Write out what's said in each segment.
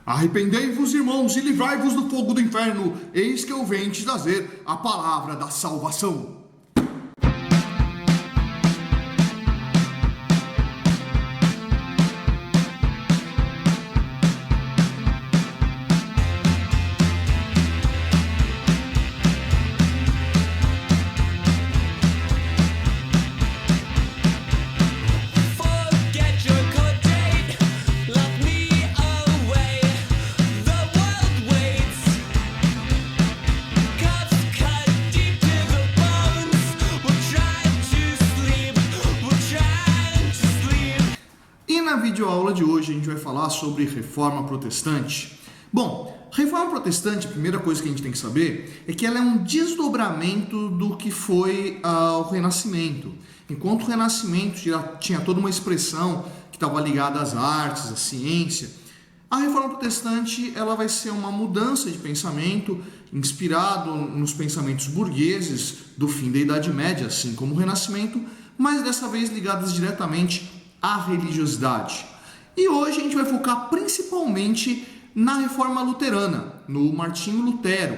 Arrependei-vos, irmãos, e livrai-vos do fogo do inferno. Eis que eu venho te trazer a palavra da salvação. Na videoaula de hoje a gente vai falar sobre Reforma Protestante. Bom, Reforma Protestante, a primeira coisa que a gente tem que saber é que ela é um desdobramento do que foi o Renascimento. Enquanto o Renascimento já tinha toda uma expressão que estava ligada às artes, à ciência, a Reforma Protestante ela vai ser uma mudança de pensamento inspirado nos pensamentos burgueses do fim da Idade Média, assim como o Renascimento, mas dessa vez ligadas diretamente à religiosidade. E hoje a gente vai focar principalmente na Reforma Luterana, no Martinho Lutero.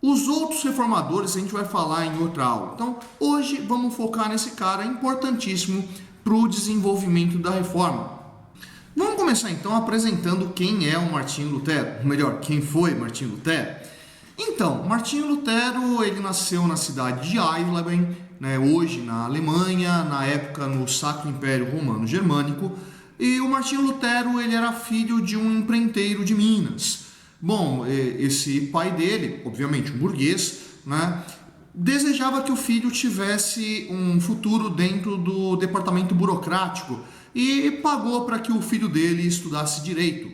Os outros reformadores a gente vai falar em outra aula. Então, hoje vamos focar nesse cara importantíssimo para o desenvolvimento da Reforma. Vamos começar então apresentando quem é o Martinho Lutero, ou melhor, quem foi Martinho Lutero. Então, Martinho Lutero, ele nasceu na cidade de Eisleben, hoje na Alemanha, na época no Sacro Império Romano Germânico, e o Martinho Lutero ele era filho de um empreiteiro de Minas. Bom, esse pai dele, obviamente um burguês, desejava que o filho tivesse um futuro dentro do departamento burocrático e pagou para que o filho dele estudasse direito.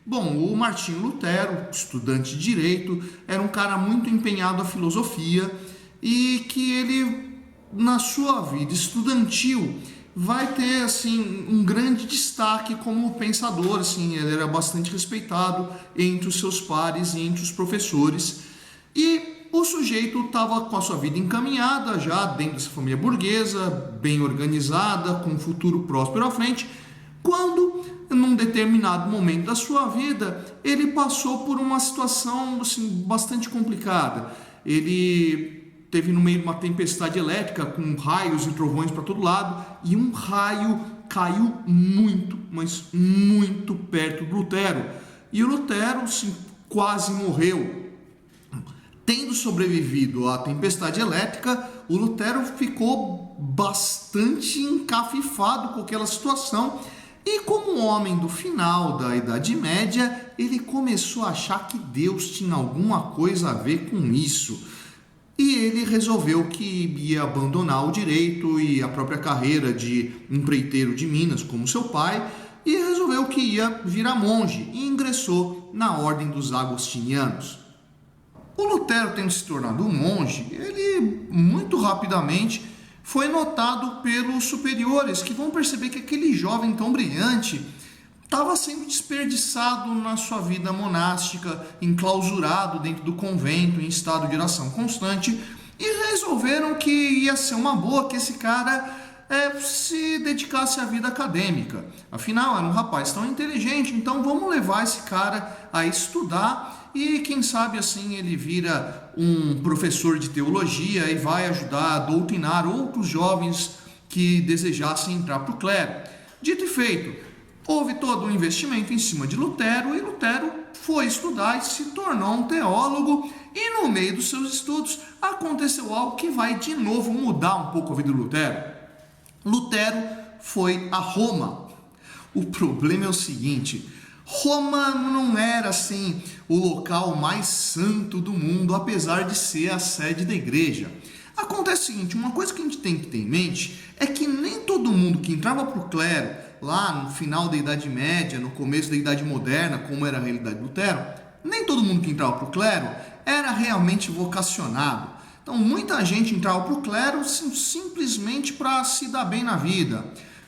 Bom, o Martinho Lutero, estudante de direito, era um cara muito empenhado à filosofia e que ele, na sua vida estudantil, vai ter assim um grande destaque como pensador, assim, ele era bastante respeitado entre os seus pares e entre os professores. E o sujeito estava com a sua vida encaminhada já dentro dessa família burguesa, bem organizada, com um futuro próspero à frente, quando, num determinado momento da sua vida, ele passou por uma situação assim, bastante complicada. Ele teve no meio de uma tempestade elétrica com raios e trovões para todo lado e um raio caiu muito, mas muito perto do Lutero. E o Lutero assim, quase morreu. Tendo sobrevivido à tempestade elétrica, o Lutero ficou bastante encafifado com aquela situação. E como homem do final da Idade Média, ele começou a achar que Deus tinha alguma coisa a ver com isso. E ele resolveu que ia abandonar o direito e a própria carreira de empreiteiro de Minas, como seu pai, e resolveu que ia virar monge e ingressou na Ordem dos Agostinianos. O Lutero, tendo se tornado um monge, ele muito rapidamente foi notado pelos superiores, que vão perceber que aquele jovem tão brilhante estava sendo desperdiçado na sua vida monástica, enclausurado dentro do convento, em estado de oração constante, e resolveram que ia ser uma boa que esse cara se dedicasse à vida acadêmica. Afinal, era um rapaz tão inteligente, então vamos levar esse cara a estudar e quem sabe assim ele vira um professor de teologia e vai ajudar a doutrinar outros jovens que desejassem entrar para o clero. Dito e feito, houve todo um investimento em cima de Lutero e Lutero foi estudar e se tornou um teólogo e no meio dos seus estudos aconteceu algo que vai de novo mudar um pouco a vida do Lutero. Lutero foi a Roma. O problema é o seguinte: Roma não era assim o local mais santo do mundo, apesar de ser a sede da igreja. Acontece o seguinte, uma coisa que a gente tem que ter em mente é que nem todo mundo que entrava para o clero, lá no final da Idade Média, no começo da Idade Moderna, como era a realidade de Lutero, nem todo mundo que entrava para o clero era realmente vocacionado. Então muita gente entrava para o clero simplesmente para se dar bem na vida.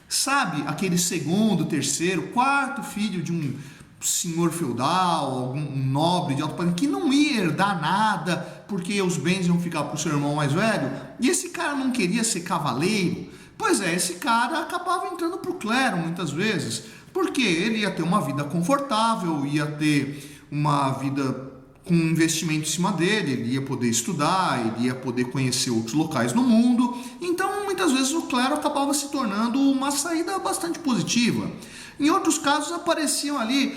Sabe, aquele segundo, terceiro, quarto filho de um senhor feudal, algum nobre de alto padrão, que não ia herdar nada, porque os bens iam ficar para o seu irmão mais velho, e esse cara não queria ser cavaleiro. Pois é, esse cara acabava entrando para o clero muitas vezes, Porque ele ia ter uma vida confortável, ia ter uma vida com um investimento em cima dele, ele ia poder estudar, ele ia poder conhecer outros locais no mundo. Então, muitas vezes o clero acabava se tornando uma saída bastante positiva. Em outros casos, apareciam ali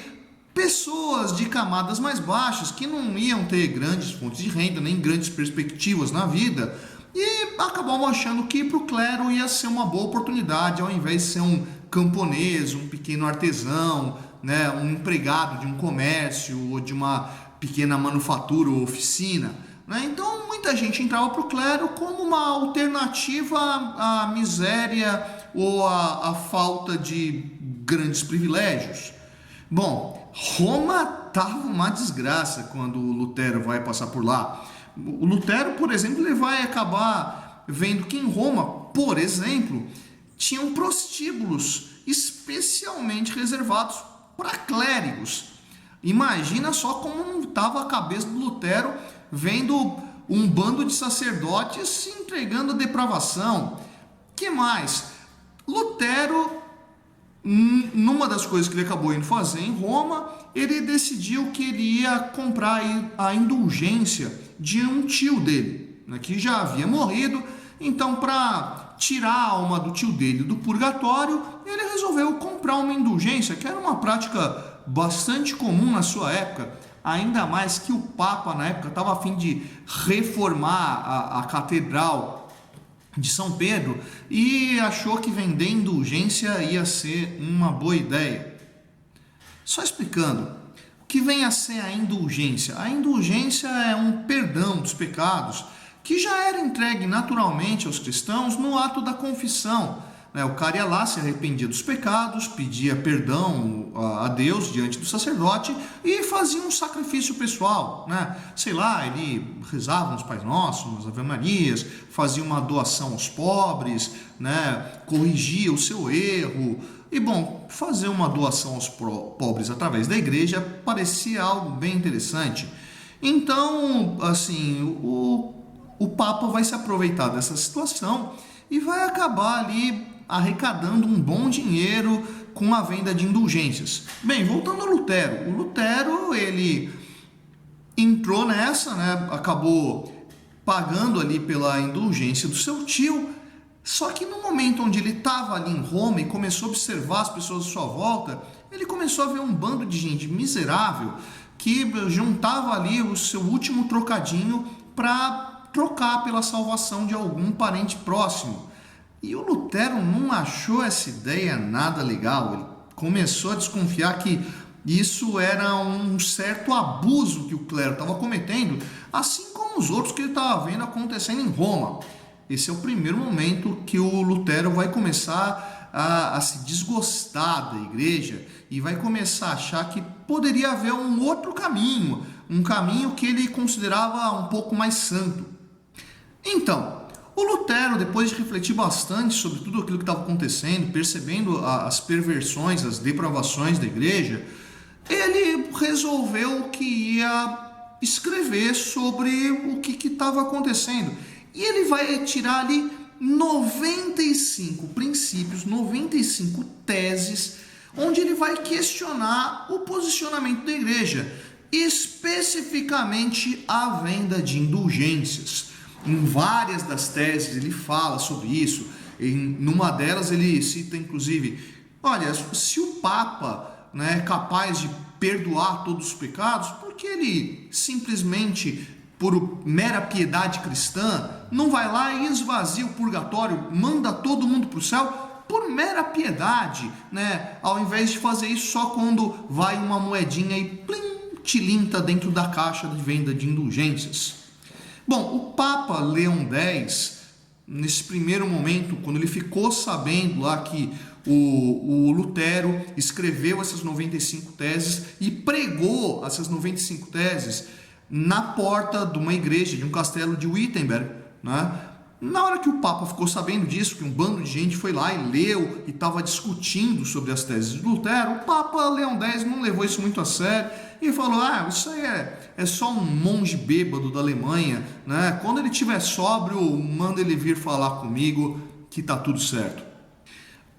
pessoas de camadas mais baixas que não iam ter grandes fontes de renda, nem grandes perspectivas na vida, e acabavam achando que para o clero ia ser uma boa oportunidade, ao invés de ser um camponês, um pequeno artesão, né, um empregado de um comércio ou de uma pequena manufatura ou oficina. Né? Então muita gente entrava para o clero como uma alternativa à miséria ou à falta de grandes privilégios. Bom, Roma estava uma desgraça quando o Lutero vai passar por lá. O Lutero, por exemplo, ele vai acabar vendo que em Roma, por exemplo, tinham prostíbulos especialmente reservados para clérigos. Imagina só como não estava a cabeça do Lutero vendo um bando de sacerdotes se entregando à depravação. Que mais? Lutero, numa das coisas que ele acabou indo fazer em Roma, ele decidiu que ele ia comprar a indulgência de um tio dele, né, que já havia morrido. Então, para tirar a alma do tio dele do purgatório, ele resolveu comprar uma indulgência, que era uma prática bastante comum na sua época, ainda mais que o Papa na época estava a fim de reformar a Catedral de São Pedro e achou que vender indulgência ia ser uma boa ideia. Só explicando, o que vem a ser a indulgência? A indulgência é um perdão dos pecados que já era entregue naturalmente aos cristãos no ato da confissão. O cara ia lá, se arrependia dos pecados, pedia perdão a Deus diante do sacerdote e fazia um sacrifício pessoal. Sei lá, ele rezava nos Pais Nossos, nas Ave Marias, fazia uma doação aos pobres, corrigia o seu erro. E bom, fazer uma doação aos pobres através da igreja parecia algo bem interessante. Então, assim, o Papa vai se aproveitar dessa situação e vai acabar ali arrecadando um bom dinheiro com a venda de indulgências. Bem, voltando ao Lutero. O Lutero, ele entrou nessa, acabou pagando ali pela indulgência do seu tio, só que no momento onde ele estava ali em Roma e começou a observar as pessoas à sua volta, ele começou a ver um bando de gente miserável que juntava ali o seu último trocadinho para trocar pela salvação de algum parente próximo. E o Lutero não achou essa ideia nada legal. Ele começou a desconfiar que isso era um certo abuso que o clero estava cometendo, assim como os outros que ele estava vendo acontecendo em Roma. Esse é o primeiro momento que o Lutero vai começar a se desgostar da igreja e vai começar a achar que poderia haver um outro caminho, um caminho que ele considerava um pouco mais santo. Então, o Lutero, depois de refletir bastante sobre tudo aquilo que estava acontecendo, percebendo as perversões, as depravações da igreja, ele resolveu que ia escrever sobre o que estava acontecendo. E ele vai tirar ali 95 princípios, 95 teses, onde ele vai questionar o posicionamento da igreja, especificamente a venda de indulgências. Em várias das teses ele fala sobre isso. Numa delas ele cita inclusive, olha, se o Papa é capaz de perdoar todos os pecados, por que ele simplesmente, por mera piedade cristã, não vai lá e esvazia o purgatório, manda todo mundo para o céu por mera piedade, ao invés de fazer isso só quando vai uma moedinha e plim, tilinta dentro da caixa de venda de indulgências? Bom, o Papa Leão X, nesse primeiro momento, quando ele ficou sabendo lá que o Lutero escreveu essas 95 teses e pregou essas 95 teses na porta de uma igreja, de um castelo de Wittenberg, Na hora que o Papa ficou sabendo disso, que um bando de gente foi lá e leu e estava discutindo sobre as teses de Lutero, o Papa Leão X não levou isso muito a sério e falou, isso aí é só um monge bêbado da Alemanha, Quando ele estiver sóbrio, manda ele vir falar comigo que está tudo certo.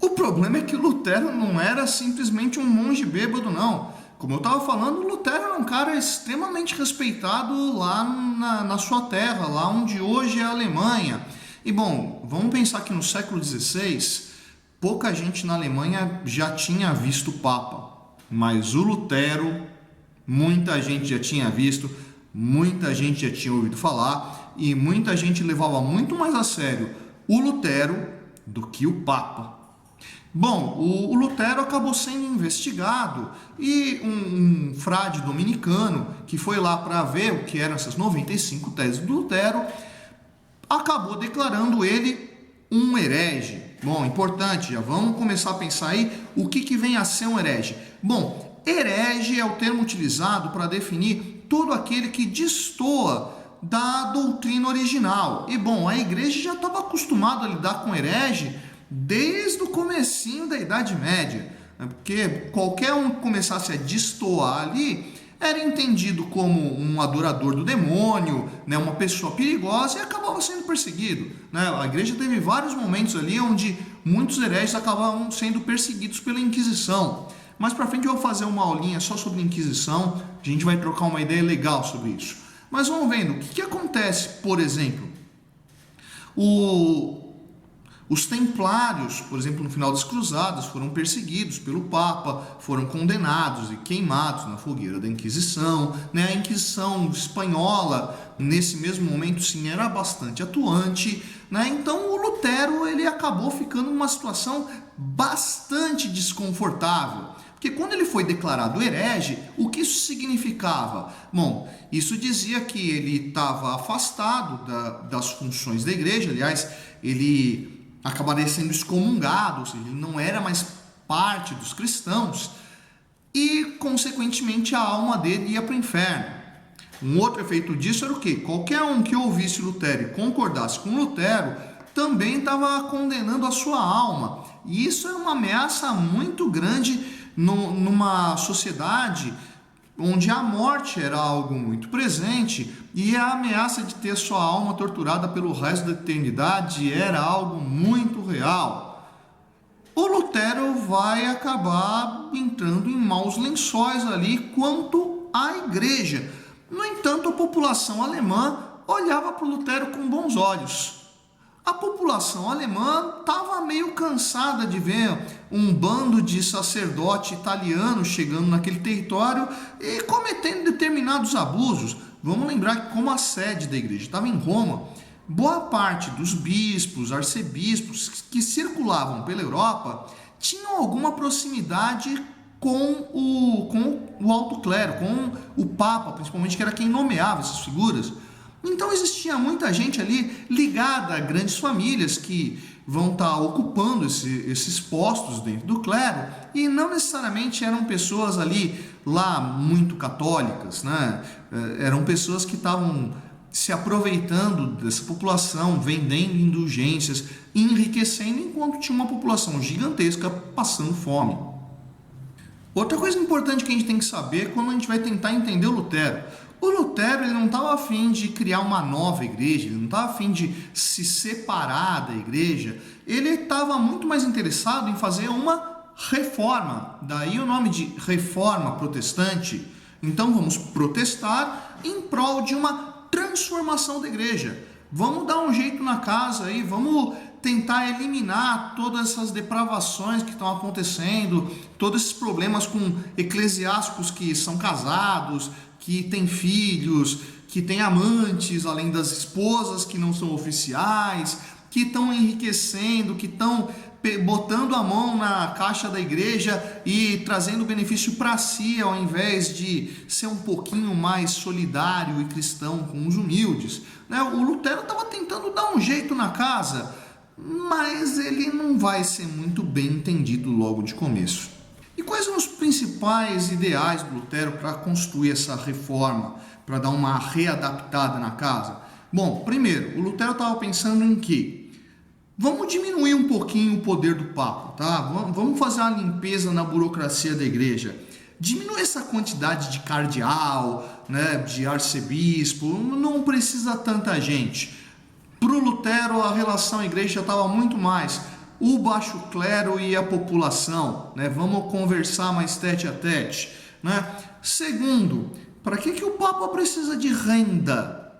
O problema é que Lutero não era simplesmente um monge bêbado, não. Como eu estava falando, Lutero era um cara extremamente respeitado lá na sua terra, lá onde hoje é a Alemanha. E bom, vamos pensar que no século XVI, pouca gente na Alemanha já tinha visto o Papa. Mas o Lutero, muita gente já tinha visto, muita gente já tinha ouvido falar, e muita gente levava muito mais a sério o Lutero do que o Papa. Bom, o Lutero acabou sendo investigado e um frade dominicano que foi lá para ver o que eram essas 95 teses do Lutero acabou declarando ele um herege. Bom, importante, já vamos começar a pensar aí o que vem a ser um herege. Bom, herege é o termo utilizado para definir todo aquele que destoa da doutrina original. E bom, a igreja já estava acostumada a lidar com herege desde o comecinho da Idade Média, porque qualquer um que começasse a destoar ali era entendido como um adorador do demônio, né, uma pessoa perigosa, e acabava sendo perseguido, né? A igreja teve vários momentos ali onde muitos hereges acabavam sendo perseguidos pela Inquisição. Mais para frente eu vou fazer uma aulinha só sobre Inquisição, a gente vai trocar uma ideia legal sobre isso. Mas vamos vendo, o que acontece, por exemplo, os templários, por exemplo, no final das cruzadas, foram perseguidos pelo Papa, foram condenados e queimados na fogueira da Inquisição, né? A Inquisição espanhola, nesse mesmo momento, sim, era bastante atuante, né? Então o Lutero ele acabou ficando numa situação bastante desconfortável. Porque quando ele foi declarado herege, o que isso significava? Bom, isso dizia que ele estava afastado das funções da igreja, aliás, ele acabaria sendo excomungado, ou seja, ele não era mais parte dos cristãos e, consequentemente, a alma dele ia para o inferno. Um outro efeito disso era o quê? Qualquer um que ouvisse Lutero e concordasse com Lutero também estava condenando a sua alma. E isso era uma ameaça muito grande numa sociedade onde a morte era algo muito presente e a ameaça de ter sua alma torturada pelo resto da eternidade era algo muito real. O Lutero vai acabar entrando em maus lençóis ali quanto à igreja. No entanto, a população alemã olhava para o Lutero com bons olhos. A população alemã estava meio cansada de ver um bando de sacerdote italiano chegando naquele território e cometendo determinados abusos. Vamos lembrar que como a sede da igreja estava em Roma, boa parte dos bispos, arcebispos que circulavam pela Europa tinham alguma proximidade com o alto clero, com o Papa, principalmente, que era quem nomeava essas figuras. Então existia muita gente ali ligada a grandes famílias que vão estar ocupando esses postos dentro do clero e não necessariamente eram pessoas ali lá muito católicas, né? Eram pessoas que estavam se aproveitando dessa população, vendendo indulgências, enriquecendo, enquanto tinha uma população gigantesca passando fome. Outra coisa importante que a gente tem que saber quando a gente vai tentar entender o Lutero. O Lutero ele não estava a fim de criar uma nova igreja, ele não estava a fim de se separar da igreja, ele estava muito mais interessado em fazer uma reforma, daí o nome de reforma protestante. Então vamos protestar em prol de uma transformação da igreja. Vamos dar um jeito na casa aí, vamos tentar eliminar todas essas depravações que estão acontecendo, todos esses problemas com eclesiásticos que são casados, que têm filhos, que têm amantes, além das esposas que não são oficiais, que estão enriquecendo, que estão botando a mão na caixa da igreja e trazendo benefício para si, ao invés de ser um pouquinho mais solidário e cristão com os humildes. O Lutero estava tentando dar um jeito na casa, mas ele não vai ser muito bem entendido logo de começo. E quais são os principais ideais do Lutero para construir essa reforma, para dar uma readaptada na casa? Bom, primeiro, o Lutero estava pensando em que? Vamos diminuir um pouquinho o poder do Papa, tá? Vamos fazer uma limpeza na burocracia da igreja. Diminui essa quantidade de cardeal, né, de arcebispo, não precisa tanta gente. Para o Lutero, a relação à igreja estava muito mais o baixo clero e a população, né? Vamos conversar mais tete a tete, né? Segundo, para que o Papa precisa de renda?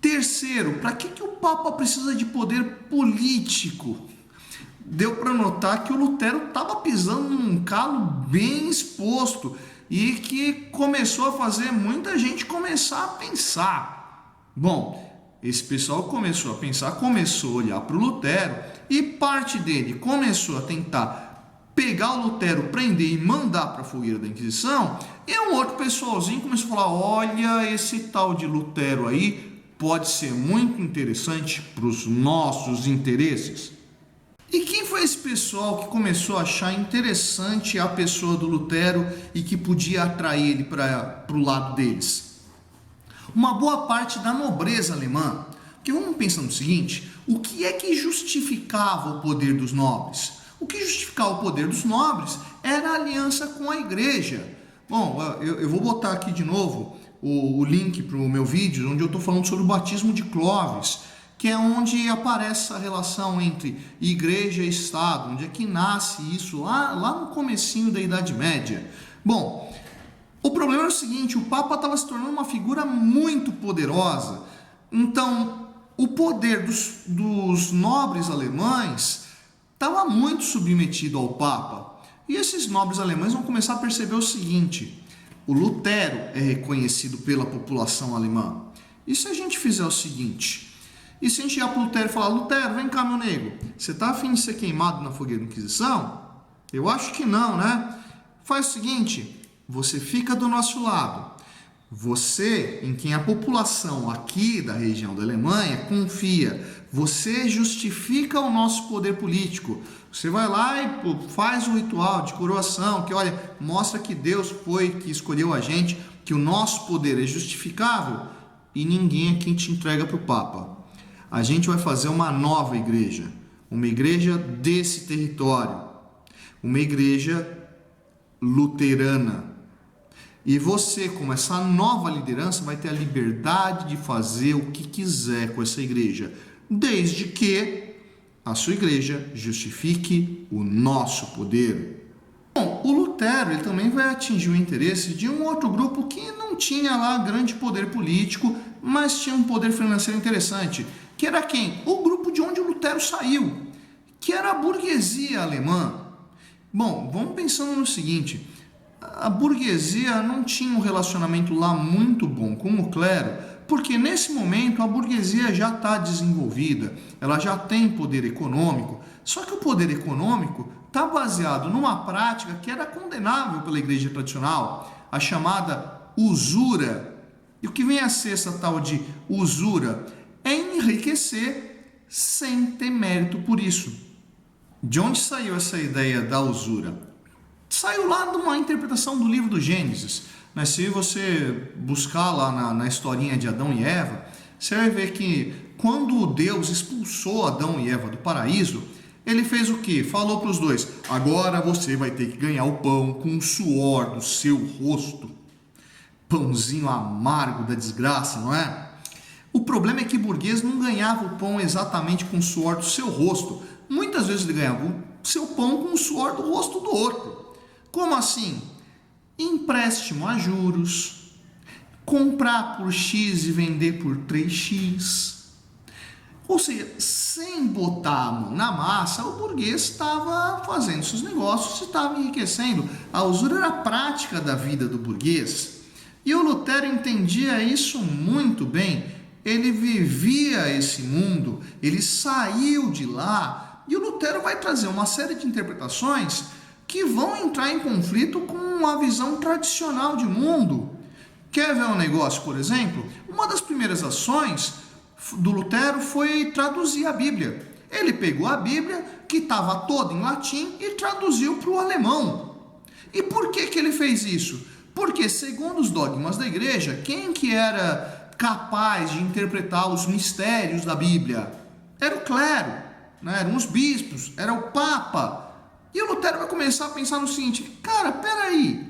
Terceiro, para que o Papa precisa de poder político? Deu para notar que o Lutero estava pisando num calo bem exposto e que começou a fazer muita gente começar a pensar. Bom, esse pessoal começou a pensar, começou a olhar para o Lutero e parte dele começou a tentar pegar o Lutero, prender e mandar para a fogueira da Inquisição, e um outro pessoalzinho começou a falar: olha, esse tal de Lutero aí pode ser muito interessante para os nossos interesses. E quem foi esse pessoal que começou a achar interessante a pessoa do Lutero e que podia atrair ele para o lado deles? Uma boa parte da nobreza alemã. Porque vamos pensar no seguinte: o que é que justificava o poder dos nobres? O que justificava o poder dos nobres era a aliança com a igreja. Bom, eu vou botar aqui de novo o link para o meu vídeo, onde eu estou falando sobre o batismo de Clovis, que é onde aparece a relação entre igreja e Estado, onde é que nasce isso, lá no comecinho da Idade Média. Bom, o problema é o seguinte: o Papa estava se tornando uma figura muito poderosa, então o poder dos nobres alemães estava muito submetido ao Papa, e esses nobres alemães vão começar a perceber o seguinte: o Lutero é reconhecido pela população alemã, e se a gente fizer o seguinte... E se a gente ir para o Lutero e falar: Lutero, vem cá, meu nego, você está a fim de ser queimado na fogueira da Inquisição? Eu acho que não, né? Faz o seguinte, você fica do nosso lado. Você, em quem a população aqui da região da Alemanha confia, você justifica o nosso poder político. Você vai lá e faz o ritual de coroação, que olha, mostra que Deus foi que escolheu a gente, que o nosso poder é justificável, e ninguém aqui te entrega para o Papa. A gente vai fazer uma nova igreja, uma igreja desse território, uma igreja luterana. E você, como essa nova liderança, vai ter a liberdade de fazer o que quiser com essa igreja, desde que a sua igreja justifique o nosso poder. Bom, o Lutero ele também vai atingir o interesse de um outro grupo que não tinha lá grande poder político, mas tinha um poder financeiro interessante, que era quem? O grupo de onde o Lutero saiu, que era a burguesia alemã. Bom, vamos pensando no seguinte: a burguesia não tinha um relacionamento lá muito bom com o clero, porque nesse momento a burguesia já está desenvolvida, ela já tem poder econômico, só que o poder econômico está baseado numa prática que era condenável pela igreja tradicional, a chamada usura. E o que vem a ser essa tal de usura? É enriquecer sem ter mérito por isso. De onde saiu essa ideia da usura? Saiu lá de uma interpretação do livro do Gênesis. Mas se você buscar lá na historinha de Adão e Eva, você vai ver que quando Deus expulsou Adão e Eva do paraíso, ele fez o quê? Falou para os dois: agora você vai ter que ganhar o pão com o suor do seu rosto. Pãozinho amargo da desgraça, não é? O problema é que o burguês não ganhava o pão exatamente com o suor do seu rosto. Muitas vezes ele ganhava o seu pão com o suor do rosto do outro. Como assim? Empréstimo a juros, comprar por X e vender por 3X. Ou seja, sem botar a mão na massa, o burguês estava fazendo seus negócios e estava enriquecendo. A usura era a prática da vida do burguês. E o Lutero entendia isso muito bem. Ele vivia esse mundo, ele saiu de lá, e o Lutero vai trazer uma série de interpretações que vão entrar em conflito com a visão tradicional de mundo. Quer ver um negócio, por exemplo? Uma das primeiras ações do Lutero foi traduzir a Bíblia. Ele pegou a Bíblia, que estava toda em latim, e traduziu para o alemão. E por que ele fez isso? Porque, segundo os dogmas da igreja, quem que era capaz de interpretar os mistérios da Bíblia? Era o clero, né? Eram os bispos, era o Papa. E o Lutero vai começar a pensar no seguinte: cara, peraí,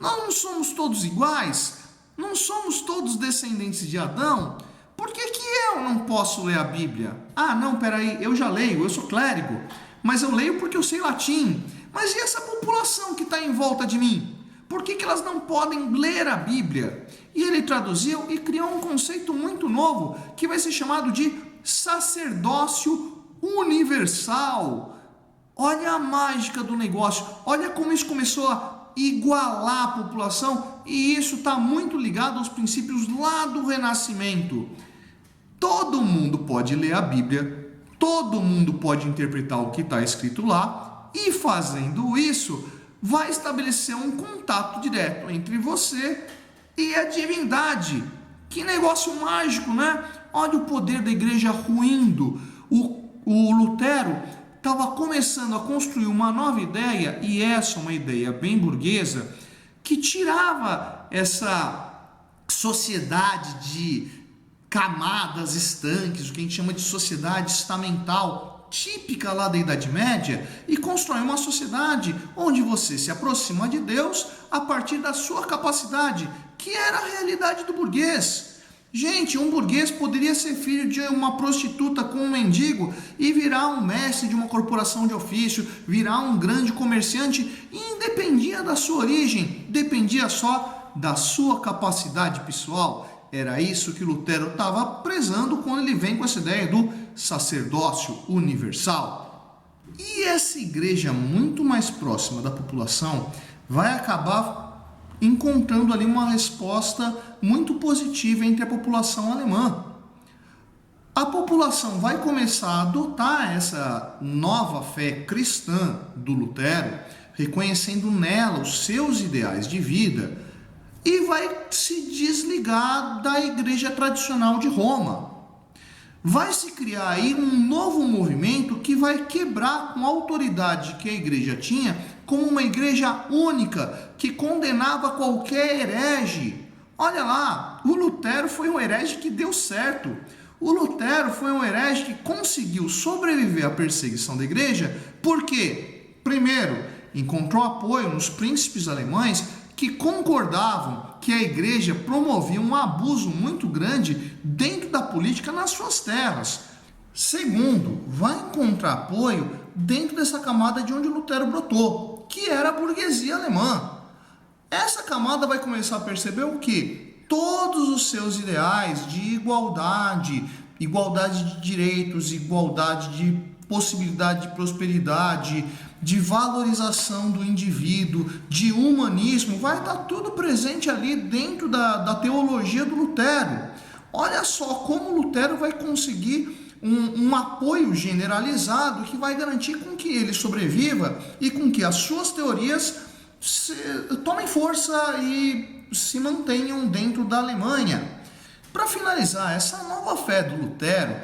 nós não somos todos iguais? Não somos todos descendentes de Adão? Por que eu não posso ler a Bíblia? Ah, não, peraí, eu já leio, eu sou clérigo, mas eu leio porque eu sei latim. Mas e essa população que está em volta de mim? Por que elas não podem ler a Bíblia? E ele traduziu e criou um conceito muito novo, que vai ser chamado de sacerdócio universal. Olha a mágica do negócio, olha como isso começou a igualar a população, e isso está muito ligado aos princípios lá do Renascimento. Todo mundo pode ler a Bíblia, todo mundo pode interpretar o que está escrito lá, e fazendo isso, vai estabelecer um contato direto entre você e a divindade. Que negócio mágico, né? Olha o poder da igreja ruindo. O Lutero estava começando a construir uma nova ideia, e essa é uma ideia bem burguesa, que tirava essa sociedade de camadas estanques, o que a gente chama de sociedade estamental, típica lá da Idade Média, e constrói uma sociedade onde você se aproxima de Deus a partir da sua capacidade, que era a realidade do burguês. Gente, um burguês poderia ser filho de uma prostituta com um mendigo e virar um mestre de uma corporação de ofício, virar um grande comerciante, e independia da sua origem, dependia só da sua capacidade pessoal. Era isso que Lutero estava prezando quando ele vem com essa ideia do sacerdócio universal. E essa igreja muito mais próxima da população vai acabar encontrando ali uma resposta muito positiva entre a população alemã. A população vai começar a adotar essa nova fé cristã do Lutero, reconhecendo nela os seus ideais de vida, e vai se desligar da igreja tradicional de Roma. Vai se criar aí um novo movimento que vai quebrar com a autoridade que a igreja tinha, como uma igreja única que condenava qualquer herege. Olha lá, o Lutero foi um herege que deu certo. O Lutero foi um herege que conseguiu sobreviver à perseguição da igreja, porque, primeiro, encontrou apoio nos príncipes alemães que concordavam que a igreja promovia um abuso muito grande dentro da política nas suas terras. Segundo, vai encontrar apoio dentro dessa camada de onde Lutero brotou, que era a burguesia alemã. Essa camada vai começar a perceber o quê? Todos os seus ideais de igualdade, igualdade de direitos, igualdade de possibilidade de prosperidade, de valorização do indivíduo, de humanismo, vai estar tudo presente ali dentro da teologia do Lutero. Olha só como Lutero vai conseguir um apoio generalizado que vai garantir com que ele sobreviva e com que as suas teorias tomem força e se mantenham dentro da Alemanha. Para finalizar, essa nova fé do Lutero,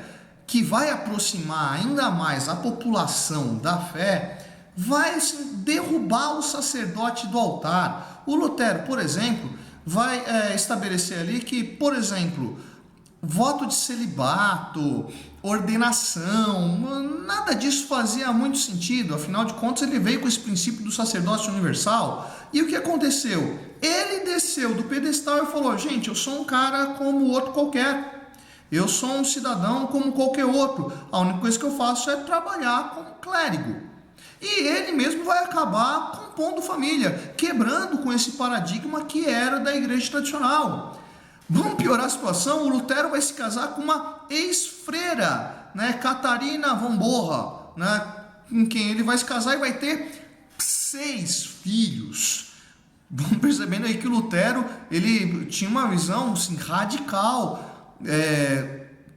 que vai aproximar ainda mais a população da fé, vai derrubar o sacerdote do altar. O Lutero, por exemplo, vai estabelecer ali que, por exemplo, voto de celibato, ordenação, nada disso fazia muito sentido. Afinal de contas, ele veio com esse princípio do sacerdócio universal. E o que aconteceu? Ele desceu do pedestal e falou: gente, eu sou um cara como outro qualquer. Eu sou um cidadão como qualquer outro. A única coisa que eu faço é trabalhar como clérigo. E ele mesmo vai acabar compondo família, quebrando com esse paradigma que era da igreja tradicional. Vamos piorar a situação, o Lutero vai se casar com uma ex-freira, Catarina von Bora, com quem ele vai se casar e vai ter 6 filhos. Vamos percebendo aí que o Lutero ele tinha uma visão assim, radical,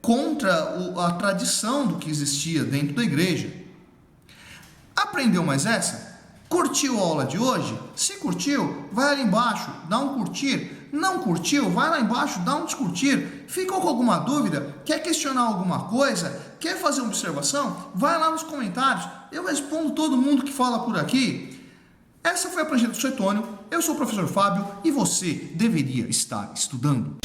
contra a tradição do que existia dentro da igreja. Aprendeu mais essa? Curtiu a aula de hoje? Se curtiu, vai ali embaixo, dá um curtir. Não curtiu? Vai lá embaixo, dá um descurtir. Ficou com alguma dúvida? Quer questionar alguma coisa? Quer fazer uma observação? Vai lá nos comentários. Eu respondo todo mundo que fala por aqui. Essa foi a Prancheta do Suetônio. Eu sou o professor Fábio e você deveria estar estudando.